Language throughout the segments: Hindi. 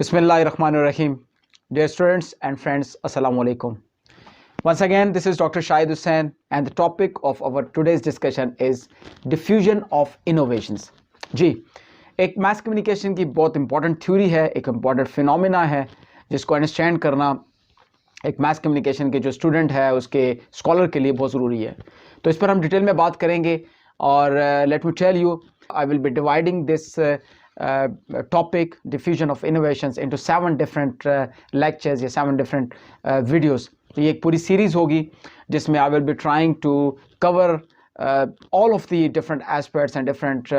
Bismillahirrahmanirrahim. Dear students and friends, Assalamu alaikum. Once again, this is Dr. Shahid Hussain and the topic of our today's discussion is diffusion of innovations. जी, एक mass communication की बहुत important theory है, एक important phenomena है जिसको understand करना एक mass communication के जो student है उसके scholar के लिए बहुत ज़रूरी है. तो इस पर हम डिटेल में बात करेंगे और let me tell you, I will be dividing this topic diffusion of innovations into 7 different lectures या 7 different videos. तो ये एक पूरी सीरीज होगी जिसमें I will be trying to cover all of the different aspects and different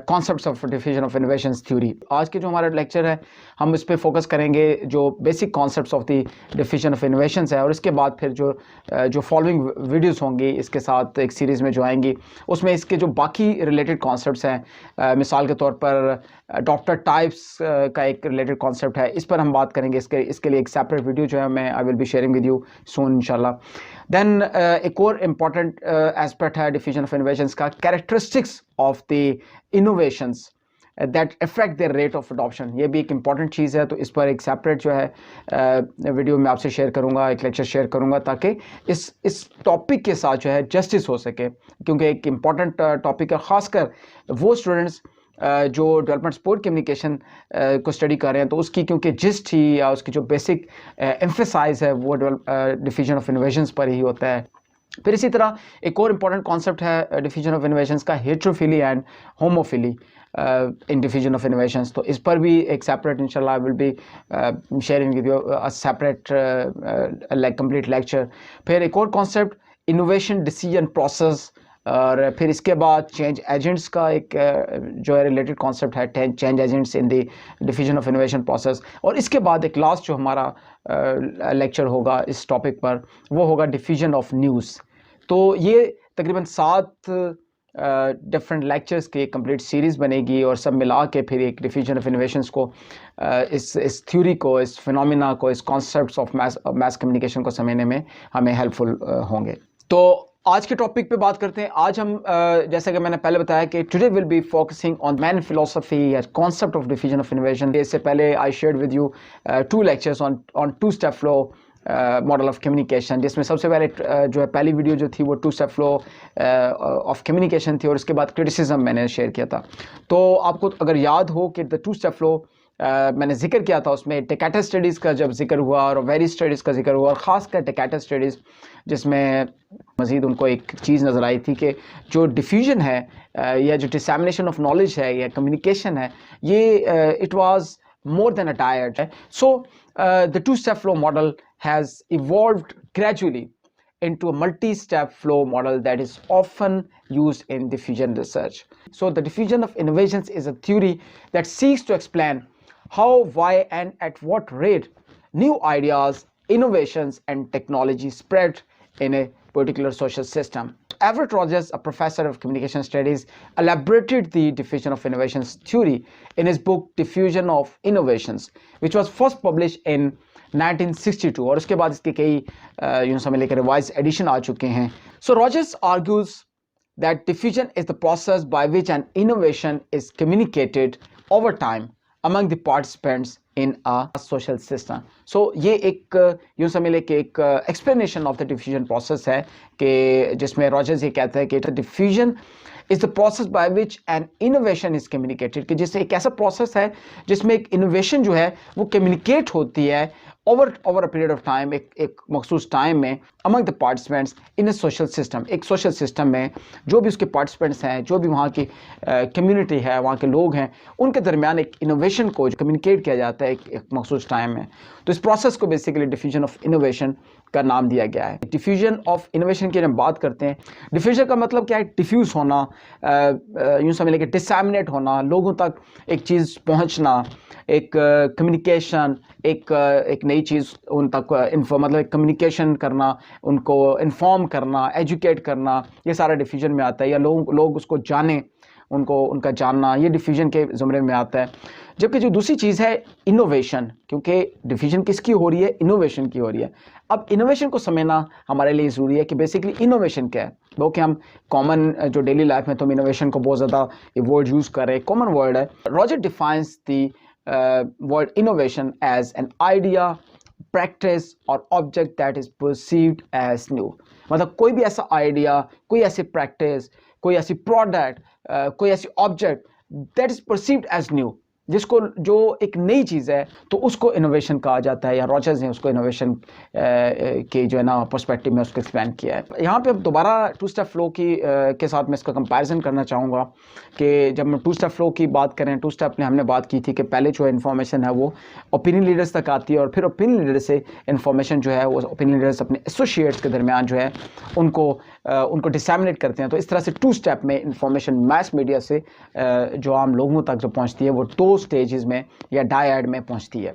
concepts of diffusion of innovations theory. आज के जो हमारा लेक्चर है हम इस पे फोकस करेंगे जो basic concepts of the diffusion of innovations है और इसके बाद फिर जो फॉलोइंग वीडियोस होंगी इसके साथ एक सीरीज़ में जो आएंगी उसमें इसके जो बाकी रिलेटेड कॉन्सेप्ट्स हैं मिसाल के तौर पर डॉक्टर टाइप्स का एक रिलेटेड कॉन्सेप्ट है इस पर हम बात करेंगे इसके लिए एक सेपरेट वीडियो जो है मैं आई will be sharing with you soon इंशाल्लाह. देन एक और इम्पॉर्टेंट एस्पेक्ट है डिफ्यूजन ऑफ इनोवेशंस का characteristics of the innovations that affect there rate of adoption. ये भी एक इंपॉर्टेंट चीज़ है तो इस पर एक सेपरेट जो है वीडियो में आपसे शेयर करूंगा, एक लेक्चर शेयर करूंगा ताकि इस टॉपिक के साथ जो है जस्टिस हो सके क्योंकि एक इम्पॉर्टेंट टॉपिक है. ख़ासकर वो स्टूडेंट्स जो डेवलपमेंट सपोर्ट कम्युनिकेशन को स्टडी कर रहे हैं तो उसकी क्योंकि जिस्ट ही या उसकी जो बेसिक एम्फेसाइज है वो डिफ्यूजन ऑफ इनोवेशंस पर ही होता है. फिर इसी तरह एक और इम्पॉर्टेंट कॉन्सेप्ट है डिफ्यूजन ऑफ इनोवेशंस का heterophily and homophily in diffusion of innovations. तो इस पर भी एक सेपरेट इंशाल्लाह I will be sharing with you a separate like complete lecture. फिर एक और कॉन्सेप्ट इनोवेशन डिसीजन प्रोसेस और फिर इसके बाद चेंज एजेंट्स का एक जो है रिलेटेड कॉन्सेप्ट है change agents in the diffusion of innovation process. और इसके बाद एक लास्ट जो हमारा लेक्चर होगा इस टॉपिक पर वो होगा डिफ्यूजन ऑफ न्यूज़. तो ये तकरीबन 7 डिफरेंट लेक्चर्स की एक कंप्लीट सीरीज़ बनेगी और सब मिला के फिर एक डिफ्यूजन ऑफ इनोवेशंस को इस थ्योरी को, इस फिनोमिना को, इस कॉन्सेप्ट्स ऑफ मैस कम्युनिकेशन को समझने में हमें हेल्पफुल होंगे. तो आज के टॉपिक पे बात करते हैं. आज हम जैसा कि मैंने पहले बताया कि today will be focusing on main philosophy या concept of diffusion of innovation. इससे पहले I shared with you 2 lectures on 2 step flow model of communication जिसमें सबसे पहले जो है पहली वीडियो जो थी वो 2 स्टेप फ्लो ऑफ कम्युनिकेशन थी और उसके बाद क्रिटिसिज्म मैंने शेयर किया था. तो आपको अगर याद हो कि द 2 स्टेप फ्लो मैंने जिक्र किया था उसमें टेकाटा स्टडीज़ का जब जिक्र हुआ और वेरी स्टडीज़ का जिक्र हुआ और ख़ासकर टेकाटा स्टडीज़ जिसमें मज़ीद उनको एक चीज़ नज़र आई थी कि जो डिफ्यूजन है या जो डिसैमिनेशन ऑफ नॉलेज है या कम्युनिकेशन है ये it was more than a dyad है. So the 2 step flow model has evolved gradually into a multi-step flow model that is often used in diffusion research. So the diffusion of innovations is a theory that seeks to explain how, why and at what rate new ideas, innovations and technology spread in a particular social system. Everett Rogers, a professor of communication studies, elaborated the diffusion of innovations theory in his book Diffusion of Innovations, which was first published in 1962 और उसके बाद इसके कई यूं समझ लेकर रिवाइज एडिशन आ चुके हैं. So Rogers argues that diffusion is the process by which an innovation is communicated over time among the participants in a social system. So ये एक यूं समझ ले कि एक explanation of the diffusion process है कि जिसमें रॉजर्स ये कहता है कि diffusion is the process by which an innovation is communicated कि जिससे एक ऐसा प्रोसेस है जिसमें एक इनोवेशन जो है वो कम्युनिकेट होती है over a period of time एक मखसूस टाइम में among the participants in a social system. एक social system में जो भी उसके participants हैं, जो भी वहाँ की community है, वहाँ के लोग हैं, उनके दरमियान एक innovation को communicate किया जाता है एक मखसूस टाइम में. तो इस process को basically diffusion of innovation का नाम दिया गया है. डिफ्यूजन ऑफ इनोवेशन की हम बात करते हैं. डिफ्यूजन का मतलब क्या है? डिफ्यूज़ होना, यूँ समझ लें कि डिसैमिनेट होना, लोगों तक एक चीज़ पहुंचना, एक कम्युनिकेशन, एक नई चीज़ उन तक मतलब कम्युनिकेशन करना, उनको इन्फॉर्म करना, एजुकेट करना, ये सारा डिफ्यूजन में आता है. या लोग उसको जाने, उनका जानना, ये डिफ्यूजन के ज़ुमरे में आता है. जबकि जो दूसरी चीज़ है इनोवेशन, क्योंकि डिफ्यूजन किसकी हो रही है? इनोवेशन की हो रही है. अब इनोवेशन को समझना हमारे लिए ज़रूरी है कि बेसिकली इनोवेशन क्या है. वो कि हम कॉमन जो डेली लाइफ में तो हम इनोवेशन को बहुत ज़्यादा ये वर्ड यूज़ कर रहे हैं, कॉमन वर्ड है. Roger defines the word innovation as an idea, practice or object that is perceived as new. मतलब कोई भी ऐसा आइडिया, कोई ऐसी प्रैक्टिस, कोई ऐसी प्रोडक्ट, कोई ऐसी object that is perceived as new, जिसको जो एक नई चीज़ है तो उसको इनोवेशन कहा जाता है, या रॉजर्स ने उसको इनोवेशन के जो है ना पर्सपेक्टिव में उसको एक्सप्लेन किया है। यहाँ पे अब दोबारा टू स्टेप फ्लो की के साथ मैं इसका कंपैरिजन करना चाहूँगा कि जब हम टू स्टेप फ्लो की बात करें, टू स्टेप में हमने बात की थी कि पहले जो इन्फॉर्मेशन है वो ओपिनियन लीडर्स तक आती है और फिर ओपिनियन लीडर से इन्फॉर्मेशन जो है वो ओपिनियन लीडर्स अपने एसोसिएट्स के दरमियान जो है उनको डिसैमिनेट करते हैं। तो इस तरह से टू स्टेप में इंफॉर्मेशन मैस मीडिया से जो आम लोगों तक जो पहुंचती है वो दो स्टेजेस में या डायड में पहुंचती है।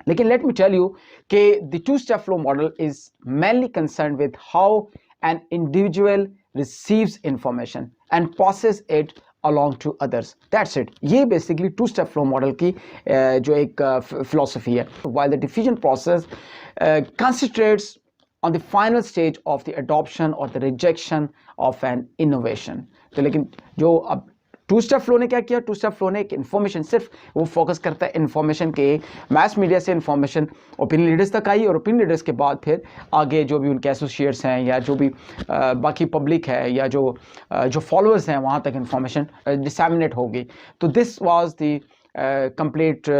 लेकिन लेट मी टेल यू कि the two step flow model is mainly concern with how an individual receives information and passes it along to others. That's it. ये basically two step flow model की जो एक philosophy है. While the diffusion process concentrates on the final stage of the adoption or the rejection of an innovation. तो लेकिन जो अब टू स्टेप फ्लो ने क्या किया, टू स्टेप फ्लो ने एक इन्फॉर्मेशन सिर्फ वो फोकस करता है इन्फॉर्मेशन के, मैस मीडिया से इन्फॉर्मेशन ओपिनियन लीडर्स तक आई और ओपिनियन लीडर्स के बाद फिर आगे जो भी उनके एसोसिएट्स हैं या जो भी बाकी पब्लिक है या जो फॉलोअर्स हैं वहाँ तक इन्फॉर्मेशन डिसैमिनेट होगी। तो दिस वाज द कंप्लीट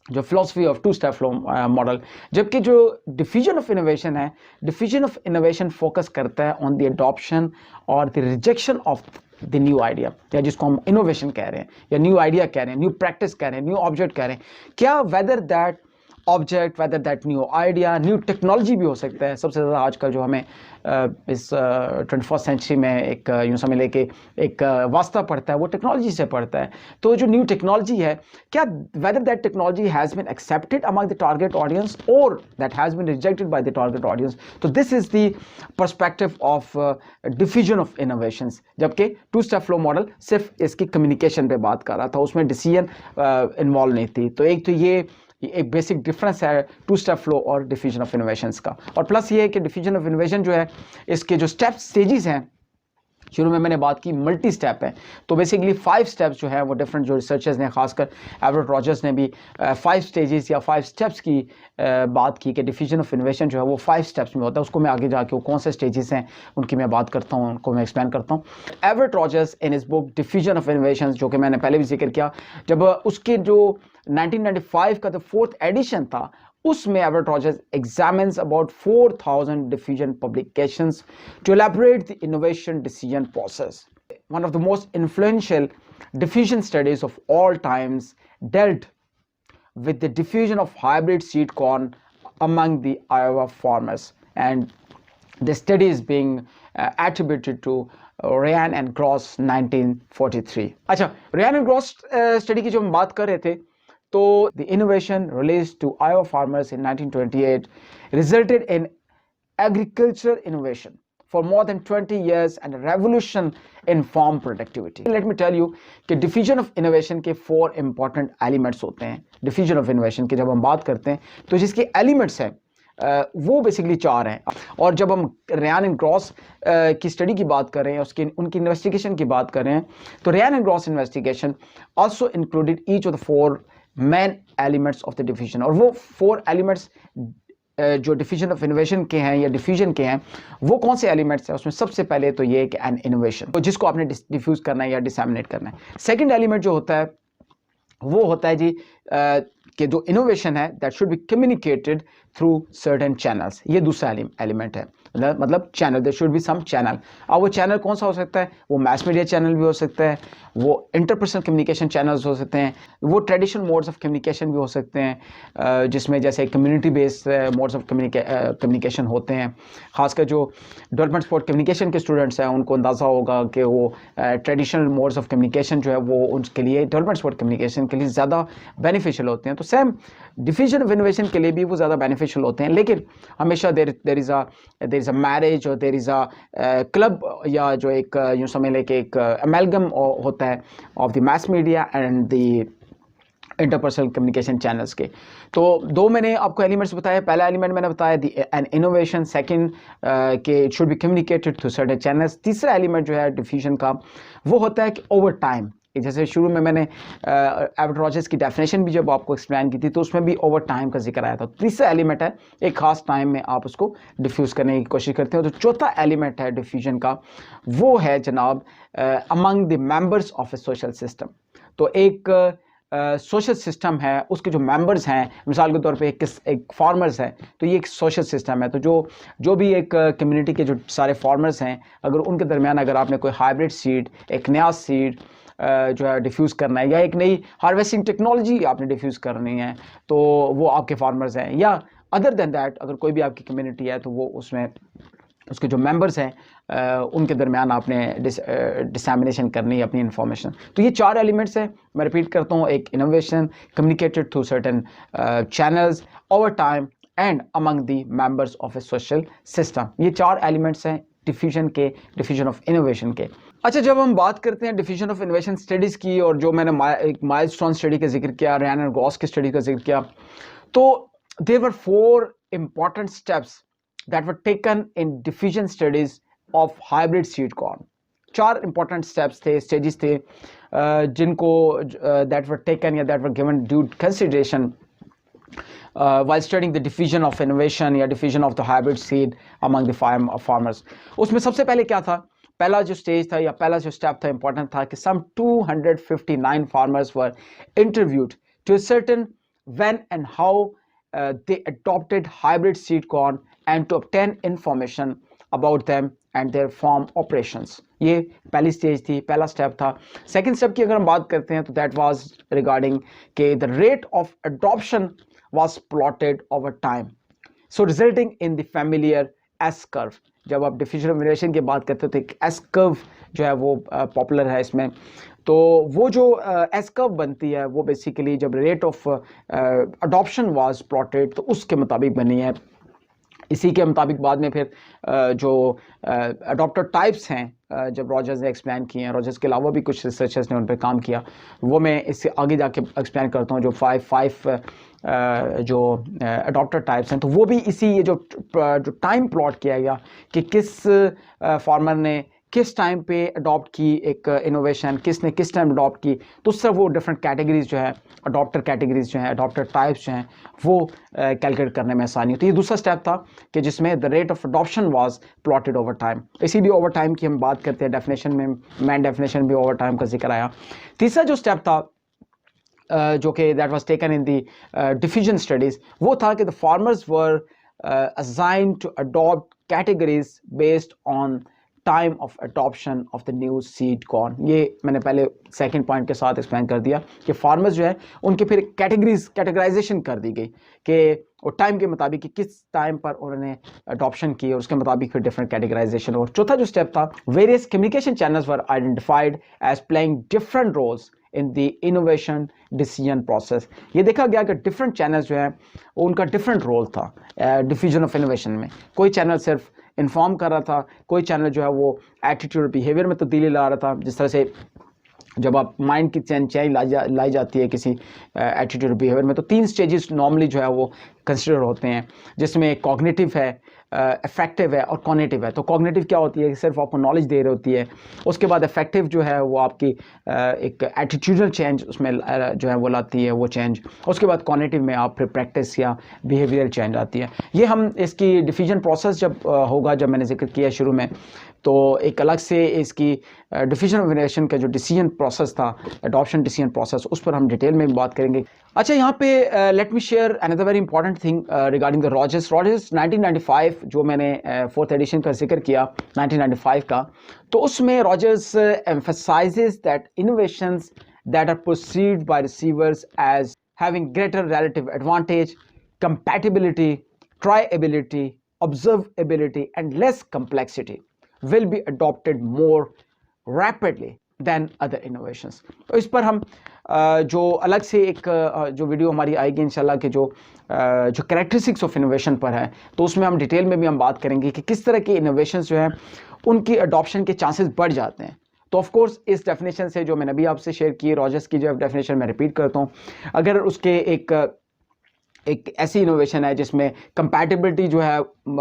जो philosophy of two step flow model. जबकि जो डिफ्यूजन ऑफ इनोवेशन है, डिफ्यूजन ऑफ इनोवेशन फोकस करता है ऑन द एडॉप्शन और the rejection of the new idea, या जिसको हम इनोवेशन कह रहे हैं या न्यू आइडिया कह रहे हैं, न्यू प्रैक्टिस कह रहे हैं, न्यू ऑब्जेक्ट कह रहे हैं। क्या whether that object, whether that new idea, new technology भी हो सकता है। सबसे ज़्यादा आजकल जो हमें इस 21st सेंचुरी में एक यूँ समझ ले कि एक वास्ता पड़ता है वो टेक्नोलॉजी से पड़ता है। तो जो न्यू टेक्नोलॉजी है, क्या whether that technology has been accepted among the target audience or that has been rejected by the target audience. तो this is the perspective of diffusion of innovations. जबकि टू स्टेप फ्लो मॉडल सिर्फ इसकी कम्युनिकेशन पे बात कर रहा था, उसमें डिसीजन इन्वॉल्व नहीं थी। तो एक तो ये एक बेसिक डिफरेंस है टू स्टेप फ्लो और डिफ्यूजन ऑफ इनोवेशंस का। और प्लस ये है कि डिफ्यूजन ऑफ इनोवेशन जो है इसके जो स्टेजेस हैं, शुरू में मैंने बात की मल्टी स्टेप है, तो बेसिकली 5 स्टेप्स जो है वो डिफरेंट जो रिसर्चर्स ने, खासकर एवरेट रॉजर्स ने भी 5 स्टेजेस या 5 स्टेप्स की बात की कि डिफ्यूजन ऑफ इनोवेशन जो है वो 5 स्टेप्स में होता है। उसको मैं आगे जाके वो कौन से स्टेजेस हैं उनकी मैं बात करता हूँ, उनको मैं एक्सप्लेन करता हूँ। एवरेट रॉजर्स इन इस बुक डिफ्यूजन ऑफ इनोवेशन, जो कि मैंने पहले भी जिक्र किया, जब उसके जो 1995 का जो 4th एडिशन था उसमें Everett Rogers examines about 4,000 diffusion publications to elaborate the innovation decision process. One of the most influential diffusion studies of all times dealt with the diffusion of hybrid seed corn among the Iowa farmers, and the study is being attributed to Ryan and Gross 1943. अच्छा, Ryan and Gross स्टडी की जो हम बात कर रहे थे, तो the innovation released to Iowa farmers in 1928 resulted in agricultural innovation for more than 20 years and a revolution in farm productivity. Let me tell you कि diffusion of innovation के 4 important elements होते हैं। diffusion of innovation की जब हम बात करते हैं तो जिसके elements हैं वो बेसिकली 4 हैं। और जब हम रेयान एंड ग्रॉस की स्टडी की बात कर रहे हैं, उनकी इन्वेस्टिगेशन की बात कर रहे हैं, तो Ryan and Gross investigation also included each of the 4 main elements of the diffusion. और वो 4 एलिमेंट्स जो डिफ्यूजन ऑफ इनोवेशन के हैं या डिफ्यूजन के हैं, वो कौन से एलिमेंट्स हैं? उसमें सबसे पहले तो ये है कि एन इनोवेशन, तो जिसको आपने डिफ्यूज करना है या डिसैमिनेट करना है। सेकंड एलिमेंट जो होता है वो होता है जी कि जो इनोवेशन है that should be communicated through certain channels. ये दूसरा एलिमेंट है, मतलब channel, there should be some channel. अब वो चैनल कौन सा हो सकता है? वो मैस मीडिया चैनल भी हो सकता है, वो इंटरपर्सनल कम्युनिकेशन चैनल्स हो सकते हैं, वो ट्रेडिशनल मोड्स ऑफ कम्युनिकेशन भी हो सकते हैं, जिसमें जैसे community based modes of communication होते हैं। खासकर जो डेवलपमेंट सपोर्ट कम्युनिकेशन के स्टूडेंट्स हैं उनको अंदाज़ा होगा कि वो ट्रेडिशनल मोड्स ऑफ कम्युनिकेशन जो है वो उनके लिए डेवलपमेंट सपोर्ट कम्युनिकेशन के लिए ज़्यादा बेनिफिशियल होते हैं। तो सेम डिफ्यूजन ऑफ इनोवेशन के लिए भी वो ज़्यादा बेनिफिशियल होते हैं, लेकिन हमेशा देयर इज़ अ मैरिज और देयर इज़ अ क्लब, या जो एक यूँ समझ लें कि एक अमेलगम होता है of the mess media and the interpersonal communication channels के। तो 2 मैंने आपको एलिमेंट्स बताए। पहला एलिमेंट मैंने बताया एन इनोवेशन, सेकंड कि it should be communicated through certain channels. तीसरा एलिमेंट जो है डिफ्यूजन का वो होता है कि ओवर टाइम जैसे शुरू में मैंने एल्बर्ट रॉजर्स की डेफिनेशन भी जब आपको एक्सप्लेन की थी तो उसमें भी ओवर टाइम का जिक्र आया था। तीसरा एलिमेंट है एक खास टाइम में आप उसको डिफ्यूज़ करने की कोशिश करते हो। तो चौथा एलिमेंट है डिफ्यूजन का, वो है जनाब among the members of A social system. तो एक सोशल सिस्टम है, उसके जो मेंबर्स हैं, मिसाल के तौर पे एक फार्मर्स है, तो ये एक सोशल सिस्टम है। तो जो भी एक कम्युनिटी के जो सारे फार्मर्स हैं, अगर उनके दरमियान अगर आपने कोई हाइब्रिड सीड, एक नया सीड जो है डिफ्यूज़ करना है, या एक नई हार्वेस्टिंग टेक्नोलॉजी आपने डिफ्यूज़ करनी है, तो वो आपके फार्मर्स हैं। या अदर देन दैट अगर कोई भी आपकी कम्युनिटी है तो वो उसमें उसके जो मेंबर्स हैं उनके दरमियान आपने डिसैमिनेशन करनी है अपनी इंफॉर्मेशन। तो ये 4 एलिमेंट्स हैं, मैं रिपीट करता हूँ, एक innovation communicated through certain channels over time and among the members of A social system. ये 4 एलिमेंट्स हैं डिफ्यूजन के, डिफ्यूजन ऑफ इनोवेशन के। अच्छा, जब हम बात करते हैं डिफ्यूजन ऑफ इनोवेशन स्टडीज़ की, और जो मैंने एक माइलस्टोन स्टडी का जिक्र किया, रैन एंड गॉस की स्टडी का जिक्र किया, तो there were 4 important steps that were taken in diffusion studies of hybrid seed corn. 4 important steps थे, stages थे, जिनको that were taken या that were given due consideration while studying the diffusion of innovation या diffusion of the hybrid seed among the farmers. उसमें सबसे पहले क्या था, पहला जो स्टेज था या पहला जो स्टेप था इंपॉर्टेंट था कि some 259 farmers were interviewed to ascertain when and how they adopted hybrid seed corn and to obtain information about them and their farm operations. ये पहली स्टेज थी, पहला स्टेप था। सेकंड स्टेप की अगर हम बात करते हैं तो दैट वाज रिगार्डिंग के the rate of adoption was plotted over time, so resulting in the familiar S curve. जब आप डिफ्यूजन ऑफ इनोवेशन की बात करते हो तो एक एस कर्व जो है वो पॉपुलर है इसमें। तो वो जो एस कर्व बनती है वो बेसिकली जब rate of adoption was plotted तो उसके मुताबिक बनी है। इसी के मुताबिक बाद में फिर जो अडॉप्टर टाइप्स हैं जब रॉजर्स ने एक्सप्लेन किए हैं, रॉजर्स के अलावा भी कुछ रिसर्चर्स ने उन पर काम किया, वो मैं इससे आगे जाके एक्सप्लेन करता हूँ। जो फाइव जो अडॉप्टर टाइप्स हैं, तो वो भी इसी ये जो टाइम प्लॉट किया गया कि किस फार्मर ने किस टाइम पे अडॉप्ट की एक इनोवेशन, किसने किस टाइम अडॉप्ट की, तो उससे वो डिफरेंट कैटेगरीज जो है, अडॉप्टर कैटेगरीज जो हैं, अडॉप्टर टाइप्स जो हैं, वो कैलकुलेट करने में आसानी होती है। ये दूसरा स्टेप था कि जिसमें the rate of adoption was plotted over time. इसीलिए ओवर टाइम की हम बात करते हैं, डेफिनेशन में मेन डेफिनेशन भी ओवर टाइम का जिक्र आया। तीसरा जो स्टेप था जो कि that was taken in the diffusion studies, वो था कि the farmers were assigned to adopt categories based on time of adoption of the new seed corn. ये मैंने पहले सेकंड पॉइंट के साथ एक्सप्लेन कर दिया कि फार्मर्स जो है उनके फिर कैटेगराइजेशन कर दी गई कि वो टाइम के मुताबिक कि किस टाइम पर उन्होंने अडॉप्शन की, और उसके मुताबिक फिर डिफरेंट कैटेगराइजेशन। और चौथा जो स्टेप था, various communication channels were identified as playing different roles in the innovation decision process. ये देखा गया कि डिफरेंट चैनल्स जो है उनका डिफरेंट रोल था डिफ्यूजन ऑफ इनोवेशन में। कोई चैनल सिर्फ इन्फॉर्म कर रहा था, कोई चैनल जो है वो एटीट्यूड बिहेवियर में तब्दीली ला रहा था। जिस तरह से जब आप माइंड की चेंज लाई जाती है किसी एटीट्यूड बिहेवियर में, तो 3 स्टेजेस नॉर्मली जो है वो कंसिडर होते हैं, जिसमें कॉग्निटिव है, इफेक्टिव है और कॉग्निटिव है। तो कॉग्निटिव क्या होती है कि सिर्फ आपको नॉलेज दे रही होती है। उसके बाद इफेक्टिव जो है वो आपकी एक एटीट्यूडल चेंज उसमें जो है वो लाती है वो चेंज। उसके बाद कॉग्निटिव में आप फिर प्रैक्टिस या बिहेवियरल चेंज आती है। ये हम इसकी डिफ्यूजन प्रोसेस जब होगा, जब मैंने जिक्र किया शुरू में, तो एक अलग से इसकी डिफ्यूजन ऑफ इनोवेशन का जो डिसीजन प्रोसेस था, अडॉप्शन डिसीजन प्रोसेस, उस पर हम डिटेल में बात करेंगे। अच्छा, यहाँ पे let me share another very important thing regarding the Rogers 1995 जो मैंने 4th एडिशन का जिक्र किया 1995 का, तो उसमें Rogers emphasizes that innovations that are perceived by receivers as having greater relative advantage, compatibility, triability, observability and less complexity will be adopted more rapidly than other innovations. तो इस पर हम जो अलग से एक जो वीडियो हमारी आएगी इंशाल्लाह कि जो कैरेक्टरिस्टिक्स ऑफ इनोवेशन पर है, तो उसमें हम डिटेल में भी हम बात करेंगे कि किस तरह के इनोवेशंस जो हैं उनकी अडॉप्शन के चांसेस बढ़ जाते हैं। तो ऑफ कोर्स इस डेफिनेशन से जो मैंने अभी आपसे शेयर की, रॉजर्स की जो डेफिनेशन मैं रिपीट करता हूँ, अगर उसके एक ऐसी इनोवेशन है जिसमें कंपैटिबिलिटी जो है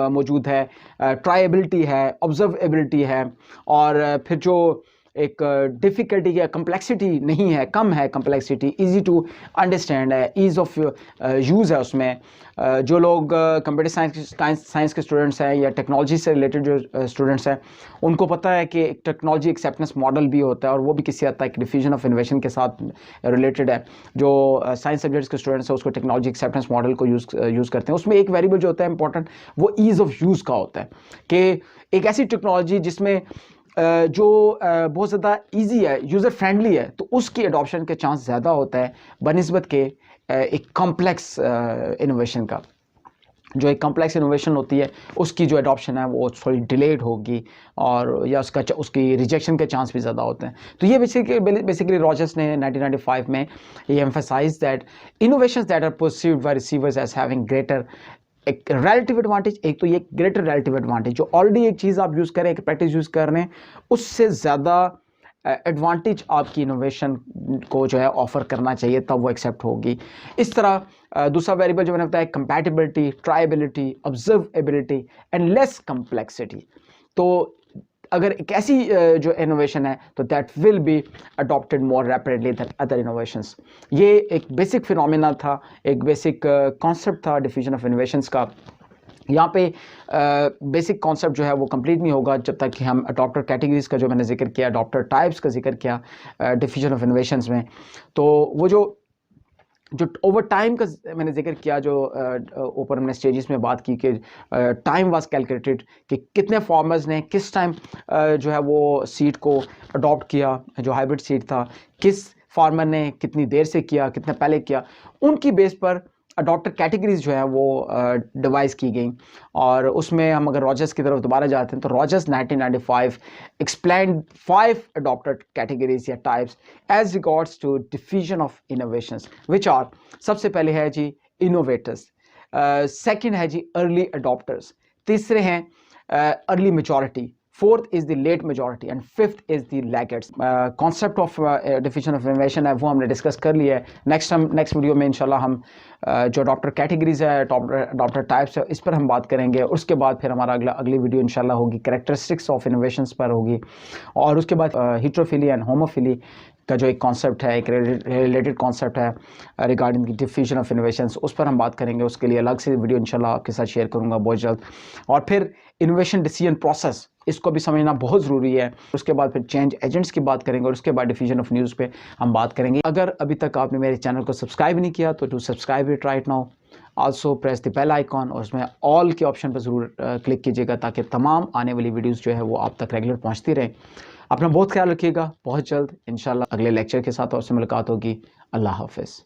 मौजूद है, ट्रायबिलिटी है, ऑब्जर्वेबिलिटी है, और फिर जो एक डिफ़िकल्टी या कम्प्लेक्सिटी नहीं है, कम है कम्प्लेक्सिटी, ईजी टू अंडरस्टैंड है, ईज़ ऑफ यूज़ है उसमें। जो लोग कंप्यूटर साइंस के स्टूडेंट्स हैं या टेक्नोलॉजी से रिलेटेड जो स्टूडेंट्स हैं, उनको पता है कि एक टेक्नोलॉजी एक्सेप्टेंस मॉडल भी होता है, और वो भी किसी हद तक डिफ्यूजन ऑफ इनोवेशन के साथ रिलेटेड है। जो साइंस सब्जेक्ट्स के स्टूडेंट्स हैं उसको टेक्नोलॉजी एक्सेप्टेंस मॉडल को यूज़ करते हैं। उसमें एक वेरिएबल जो होता है इंपॉर्टेंट, वो ईज़ ऑफ यूज़ का होता है, कि एक ऐसी टेक्नोलॉजी जिसमें जो बहुत ज़्यादा ईजी है, यूज़र फ्रेंडली है, तो उसकी एडॉप्शन के चांस ज़्यादा होता है बनिस्बत के एक कॉम्प्लेक्स इनोवेशन का। जो एक कॉम्प्लेक्स इनोवेशन होती है उसकी जो एडॉप्शन है वो थोड़ी डिलेड होगी, और या उसकी रिजेक्शन के चांस भी ज़्यादा होते हैं। तो ये बेसिकली रॉजर्स ने 1995 में ये emphasise that innovations that are perceived by receivers as having greater एक रिलेटिव एडवांटेज, एक तो ये ग्रेटर रिलेटिव एडवांटेज, जो ऑलरेडी एक चीज़ आप यूज़ करें, एक प्रैक्टिस यूज़ कर रहे हैं, उससे ज़्यादा एडवांटेज आपकी इनोवेशन को जो है ऑफ़र करना चाहिए, तब वो एक्सेप्ट होगी। इस तरह दूसरा वेरिएबल जो मैंने बताया, compatibility, trialability, observability and less complexity. तो अगर एक ऐसी जो इनोवेशन है तो that will be adopted more rapidly than other innovations. ये एक बेसिक फिनोमेना था, एक बेसिक कॉन्सेप्ट था डिफ्यूजन ऑफ इनोवेशंस का। यहाँ पे बेसिक कॉन्सेप्ट जो है वो कंप्लीट नहीं होगा जब तक कि हम अडॉप्टर कैटेगरीज का जो मैंने जिक्र किया, अडॉप्टर टाइप्स का जिक्र किया डिफ्यूजन ऑफ इनोवेशंस में। तो वो जो ओवर टाइम का मैंने जिक्र किया, जो ऊपर हमने स्टेजेस में बात की कि टाइम वाज कैलकुलेटेड, कि कितने फार्मर्स ने किस टाइम जो है वो सीड को अडॉप्ट किया, जो हाइब्रिड सीड था, किस फार्मर ने कितनी देर से किया, कितने पहले किया, उनकी बेस पर अडॉप्टर कैटेगरीज जो है वो डिवाइस की गई। और उसमें हम अगर रॉजर्स की तरफ दोबारा जाते हैं तो रॉजर्स 1995 एक्सप्लेन्ड 5 अडॉप्टर कैटेगरीज या types as regards to diffusion of innovations, which are, सबसे पहले है जी इनोवेटर्स, सेकंड है जी अर्ली अडॉप्टर्स, तीसरे हैं early majority, fourth is the late majority and fifth is the laggards. Concept of diffusion of innovation है वो हमने डिस्कस कर लिया है। नेक्स्ट वीडियो में इंशाल्लाह हम जो अडॉप्टर कैटेगरीज है, अडॉप्टर टाइप्स है, इस पर हम बात करेंगे। उसके बाद फिर हमारा अगली वीडियो इंशाल्लाह होगी कैरेक्टरिस्टिक्स ऑफ इनोवेशंस पर होगी, और उसके बाद हिट्रोफिली एंड होमोफिली का जो एक कॉन्सेप्ट है, एक रिलेटेड कॉन्सेप्ट है regarding the diffusion of innovations, उस पर हम बात करेंगे। उसके लिए अलग से वीडियो इंशाल्लाह आपके साथ शेयर करूंगा बहुत जल्द। और फिर इनोवेशन डिसीजन प्रोसेस, इसको भी समझना बहुत ज़रूरी है। उसके बाद फिर चेंज एजेंट्स की बात करेंगे, और उसके बाद डिफ्यूजन ऑफ न्यूज़ पे हम बात करेंगे। अगर अभी तक आपने मेरे चैनल को सब्सक्राइब नहीं किया तो do subscribe it right now. Also press the bell icon, और उसमें ऑल के ऑप्शन पर ज़रूर क्लिक कीजिएगा, ताकि तमाम आने वाली वीडियोज़ जो है वो आप तक रेगुलर पहुँचती रहें। अपना बहुत ख्याल रखिएगा। बहुत जल्द इंशाल्लाह अगले लेक्चर के साथ और से मुलाकात होगी। अल्लाह हाफ़िज़।